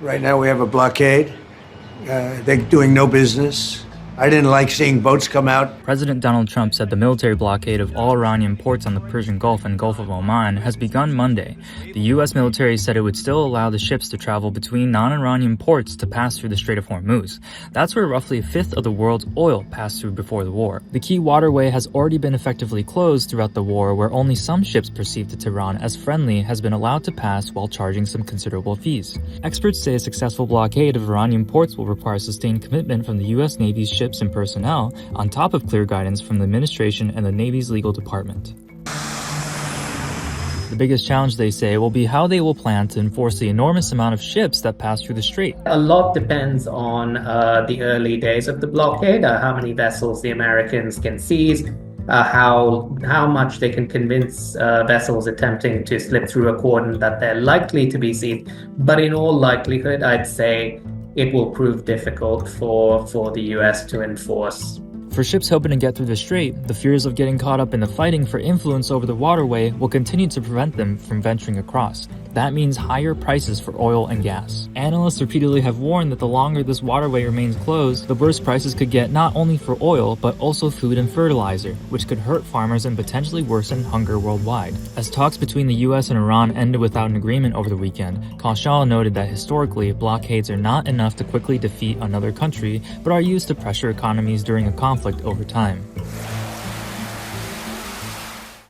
Right now we have a blockade. They're doing no business. I didn't like seeing boats come out. President Donald Trump said the military blockade of all Iranian ports on the Persian Gulf and Gulf of Oman has begun Monday. The U.S. military said it would still allow the ships to travel between non-Iranian ports to pass through the Strait of Hormuz. That's where roughly a fifth of the world's oil passed through before the war. The key waterway has already been effectively closed throughout the war, where only some ships perceived to Tehran as friendly has been allowed to pass while charging some considerable fees. Experts say a successful blockade of Iranian ports will require sustained commitment from the U.S. Navy's ships and personnel, on top of clear guidance from the administration and the Navy's legal department. The biggest challenge, they say, will be how they will plan to enforce the enormous amount of ships that pass through the strait. A lot depends on the early days of the blockade, how many vessels the Americans can seize, how much they can convince vessels attempting to slip through a cordon that they're likely to be seized. But in all likelihood, I'd say it will prove difficult for the US to enforce. For ships hoping to get through the strait, the fears of getting caught up in the fighting for influence over the waterway will continue to prevent them from venturing across. That means higher prices for oil and gas. Analysts repeatedly have warned that the longer this waterway remains closed, the worse prices could get not only for oil, but also food and fertilizer, which could hurt farmers and potentially worsen hunger worldwide. As talks between the US and Iran ended without an agreement over the weekend, Kaushal noted that historically, blockades are not enough to quickly defeat another country, but are used to pressure economies during a conflict over time.